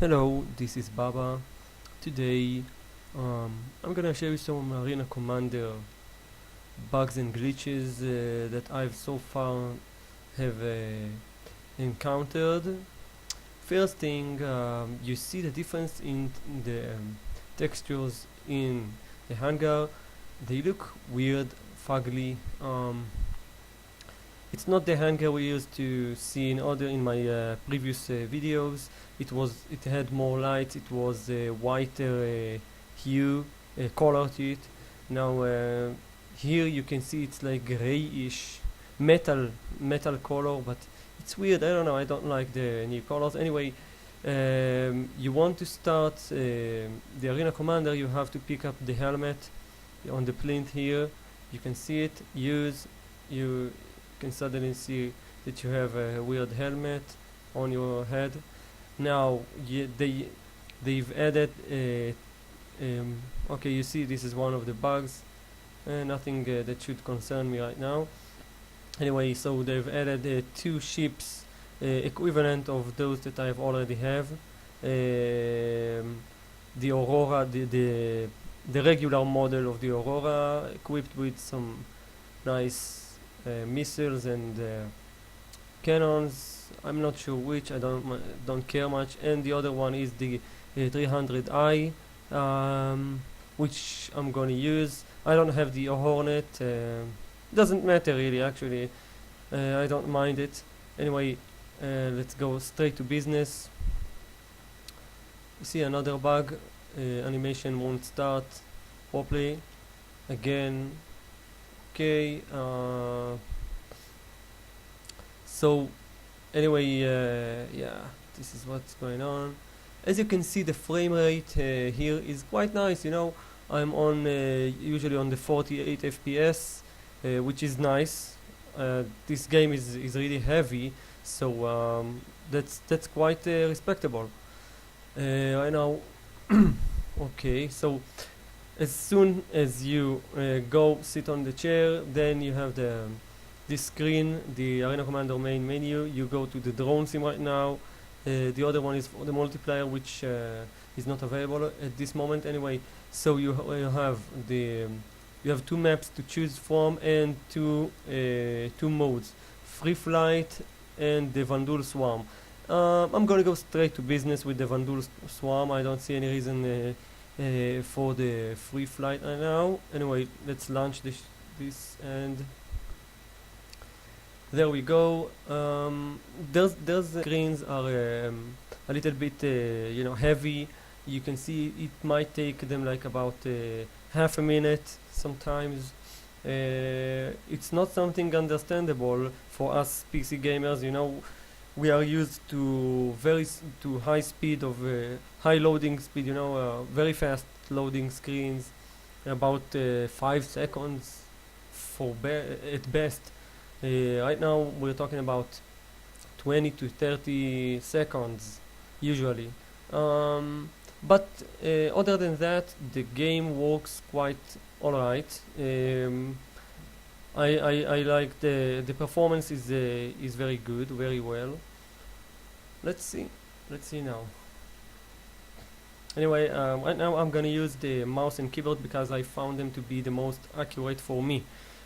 Hello, this is Baba. Today, I'm gonna show you some Arena Commander bugs and glitches that I've so far have encountered. First thing, you see the difference in the textures in the hangar. They look weird, fugly. It's not the hangar we used to see in my previous videos. It had more light. It was a whiter hue, color to it. Now here you can see it's like grayish metal color, but it's weird. I don't know. I don't like the new colors. Anyway, you want to start the Arena Commander. You have to pick up the helmet on the plinth here. You can see it. You can suddenly see that you have a weird helmet on your head. Now they've added okay, you see this is one of the bugs. Nothing that should concern me right now. Anyway, so they've added two ships equivalent of those that I've already have. The Aurora, the regular model of the Aurora, equipped with some nice missiles and cannons. I'm not sure which. I don't care much. And the other one is the 300i, which I'm gonna use. I don't have the Hornet. Doesn't matter really. Actually, I don't mind it. Anyway, let's go straight to business. You see another bug. Animation won't start properly. Again. Okay. So anyway, yeah, this is what's going on. As you can see, the frame rate here is quite nice. I'm on usually on the 48 FPS, which is nice. This game is really heavy, so that's quite respectable. Right now, okay. So as soon as you go sit on the chair, then you have this screen, the Arena Commander main menu. You go to the drone sim right now. The other one is for the multiplayer, which is not available at this moment anyway. So you have two maps to choose from and two modes: free flight and the Vandul Swarm. I'm gonna go straight to business with the Vandul Swarm. I don't see any reason for the free flight right now. Anyway, let's launch this and there we go. Those screens are a little bit heavy. You can see it might take them like about half a minute sometimes. It's not something understandable for us PC gamers. We are used to to high speed of high loading speed. Very fast loading screens, about 5 seconds at best. Right now we're talking about 20 to 30 seconds usually. But other than that, the game works quite alright. I like the performance is very good, very well. Let's see now. Anyway, right now I'm gonna use the mouse and keyboard because I found them to be the most accurate for me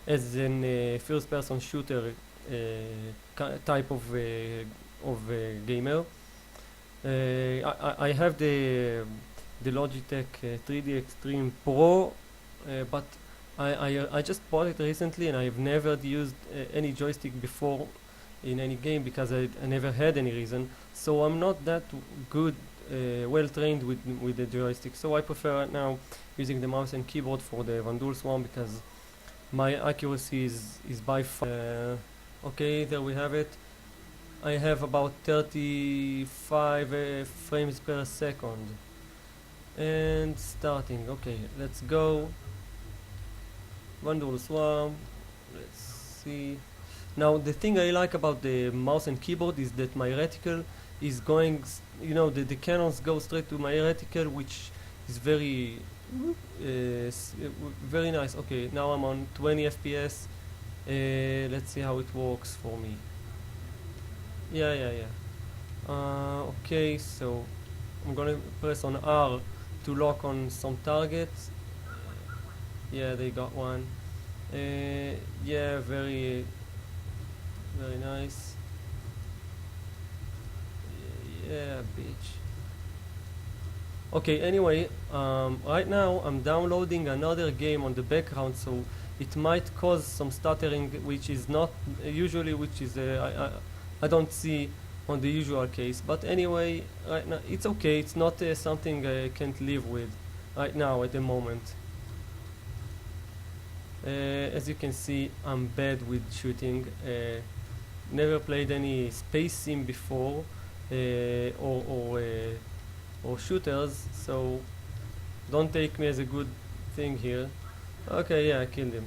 as an first-person shooter type of gamer. I have the Logitech 3D Extreme Pro, but I just bought it recently and I've never used any joystick before in any game because I never had any reason. So I'm not that good, well trained with the joystick. So I prefer right now using the mouse and keyboard for the Vandul Swarm because my accuracy is by far. Okay, there we have it. I have about 35 frames per second. And starting. Okay, let's go. Vandul Swarm. Let's see. Now, the thing I like about the mouse and keyboard is that my reticle is going, the cannons go straight to my reticle, which is very nice. Okay, now I'm on 20 FPS. Let's see how it works for me. Yeah. Okay, so I'm gonna press on R to lock on some targets. Yeah, they got one. Yeah, very nice. Yeah, bitch. Okay, anyway, right now I'm downloading another game on the background, so it might cause some stuttering, which is not usually, which is I don't see on the usual case. But anyway, right now it's okay. It's not something I can't live with right now at the moment. As you can see, I'm bad with shooting. Never played any space sim before, or shooters, so don't take me as a good thing here. Okay, yeah, I killed him.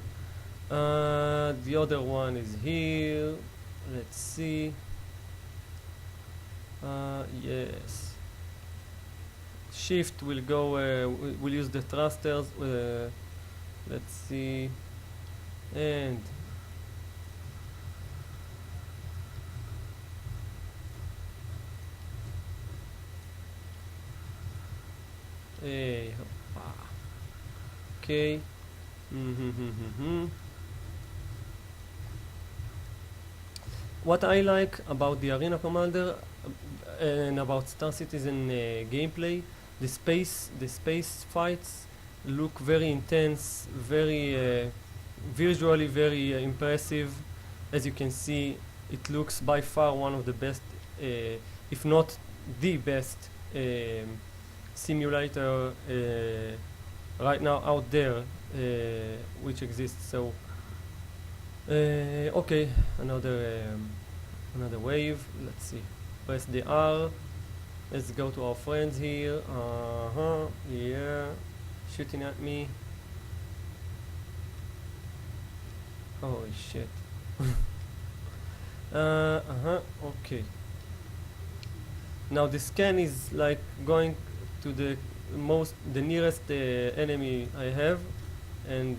The other one is here. Let's see. Yes. Shift will go. We'll use the thrusters. Let's see. And hey, okay. What I like about the Arena Commander and about Star Citizen gameplay, the space fights look very intense, very visually very impressive. As you can see, it looks by far one of the best, if not the best, simulator right now out there, which exists. So okay, another wave. Let's see. Press the R. Let's go to our friends here. Yeah, shooting at me. Holy shit. Okay. Now the scan is like going to the nearest enemy I have, and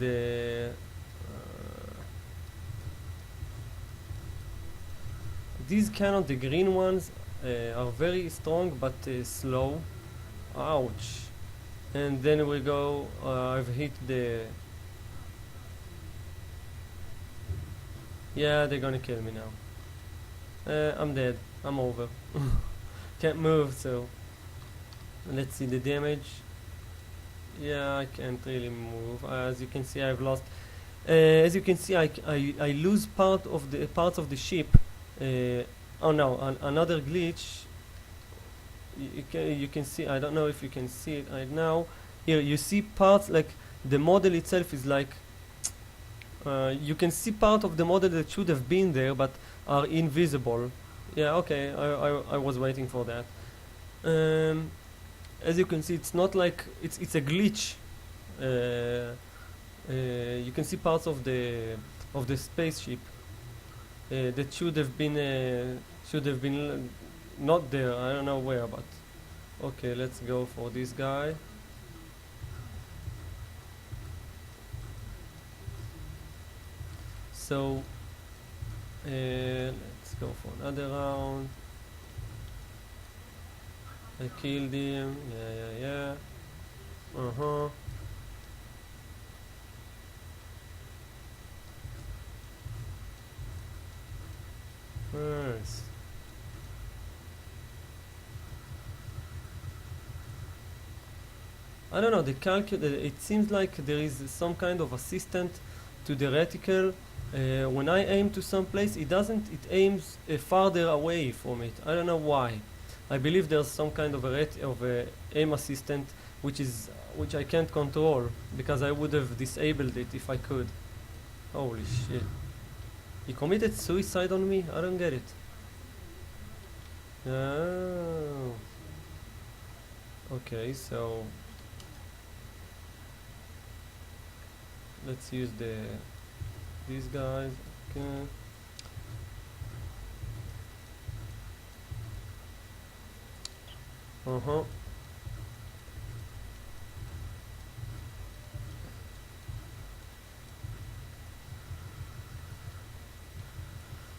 these cannons, the green ones, are very strong but slow. Ouch. And then we go, I've hit the... Yeah, they're gonna kill me now. I'm dead. I'm over. Can't move, so... Let's see the damage. Yeah, I can't really move. As you can see, I've lost... as you can see, I lose parts of the ship. Oh no, another glitch. You can see, I don't know if you can see it right now. Here you see parts, like the model itself is like you can see part of the model that should have been there but are invisible. Yeah, okay, I was waiting for that. As you can see, it's not like it's a glitch. You can see parts of the spaceship that should have been not there. I don't know where, but okay, let's go for this guy. So let's go for another round. I killed him. Yeah. Nice. I don't know, it seems like there is some kind of assistant to the reticle. When I aim to some place, it aims farther away from it. I don't know why. I believe there's some kind of a aim assistant which I can't control, because I would have disabled it if I could. Holy shit. He committed suicide on me? I don't get it. Oh. Okay, so let's use these guys. Okay.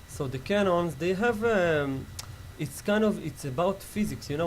So the cannons, they have it's about physics, you know.